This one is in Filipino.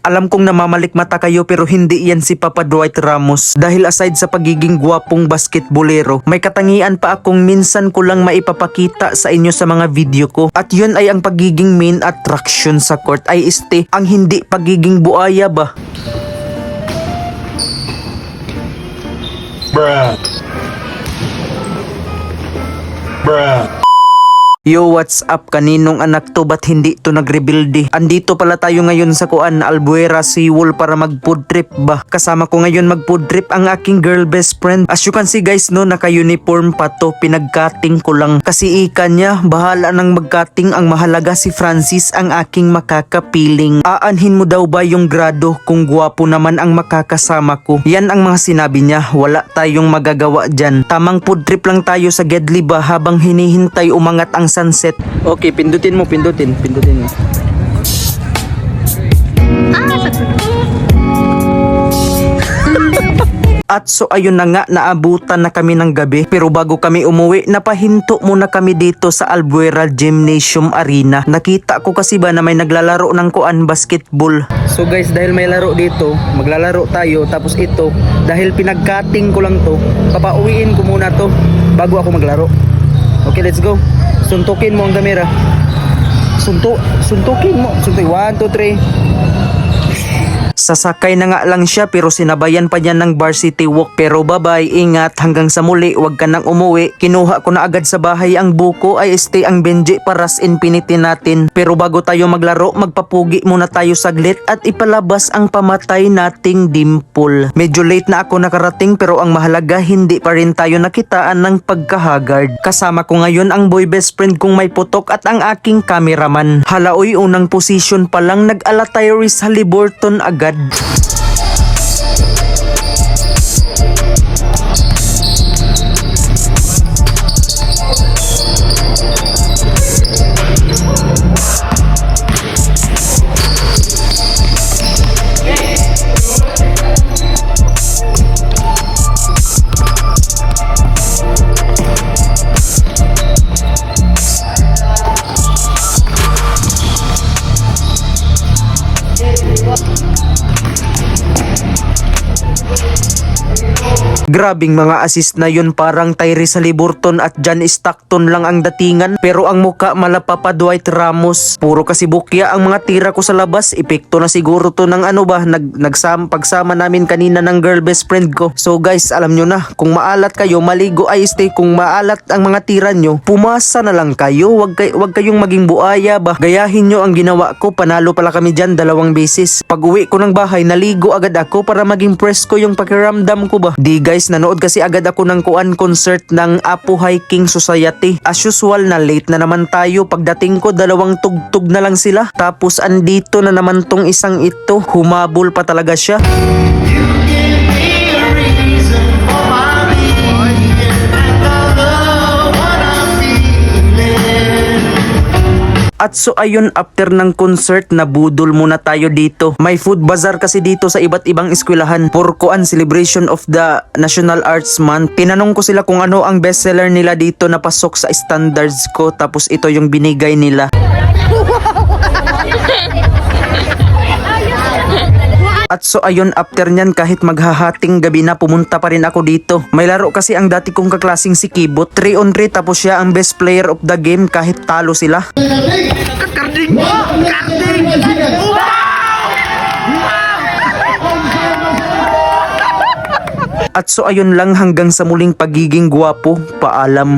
Alam kong namamalikmata kayo pero hindi yan si Papa Dwight Ramos. Dahil aside sa pagiging gwapong basketbolero, may katangian pa akong minsan ko lang maipapakita sa inyo sa mga video ko. At yun ay ang pagiging main attraction sa court ay ang hindi pagiging buaya ba? Bruh. Bruh. Yo, what's up? Kaninong anak to? Ba't hindi to nag-rebuild? Andito pala tayo ngayon sa Albuera Seawall para mag-food trip ba? Kasama ko ngayon mag-food trip ang aking girl best friend. As you can see guys no, naka-uniform pa to. Pinag-cutting ko lang. Kasi ika niya, bahala nang mag-cutting. Ang mahalaga si Francis ang aking makakapiling. Aanhin mo daw ba yung grado kung gwapo naman ang makakasama ko? Yan ang mga sinabi niya. Wala tayong magagawa dyan. Tamang food trip lang tayo sa Gedli ba habang hinihintay umangat ang sunset. Okay, pindutin mo. At so ayun na nga, naabutan na kami ng gabi. Pero bago kami umuwi, napahinto muna kami dito sa Albuera Gymnasium Arena. Nakita ko kasi ba na may naglalaro ng basketball. So guys, dahil may laro dito, maglalaro tayo. Tapos ito, dahil pinag-cutting ko lang to, papauwiin ko muna to bago ako maglaro. Okay, let's go. Suntukin mo ang kamera. Suntukin mo. 1, 2, 3. Sasakay na nga lang siya pero sinabayan pa niya ng varsity walk. Pero babay, ingat hanggang sa muli, wag ka nang umuwi. Kinuha ko na agad sa bahay ang buko ay ang Benji Paras Infinity natin. Pero bago tayo maglaro, magpapugi muna tayo saglit at ipalabas ang pamatay nating dimple. Medyo late na ako nakarating pero ang mahalaga hindi pa rin tayo nakitaan ng pagkahagard. Kasama ko ngayon ang boy best friend kong may putok at ang aking cameraman. Halaoy, unang position pa lang nag-ala Tyrese Haliburton agad. Grabing mga assist na yun, parang Tyrese Haliburton at John Stockton lang ang datingan. Pero ang muka mala Papa Dwight Ramos. Puro kasi bukya ang mga tira ko sa labas. Epekto na siguro to ng pagsama namin kanina ng girl best friend ko. So guys, alam nyo na, kung maalat kayo, maligo ay kung maalat ang mga tira nyo, pumasa na lang kayo. Wag kayong maging buaya ba? Gayahin nyo ang ginawa ko, panalo pala kami dyan 2 beses. Pag uwi ko ng bahay, naligo agad ako para maging presko yung pakiramdam ko ba? Di guys, nanood kasi agad ako ng concert ng Apo Hiking Society. As usual na late na naman tayo. Pagdating ko, 2 tugtog na lang sila. Tapos andito na naman tong isang ito. Humabol pa talaga siya. At so ayun, after ng concert, nabudol muna tayo dito. May food bazaar kasi dito sa iba't ibang eskwelahan for celebration of the National Arts Month. Tinanong ko sila kung ano ang bestseller nila dito na pasok sa standards ko. Tapos ito yung binigay nila. At so ayun, after nyan, kahit maghahating gabi na, pumunta pa rin ako dito. May laro kasi ang dati kong kaklasing si Kibot. 3-on-3 tapos siya ang best player of the game kahit talo sila. At so ayun lang, hanggang sa muling pagiging gwapo. Paalam.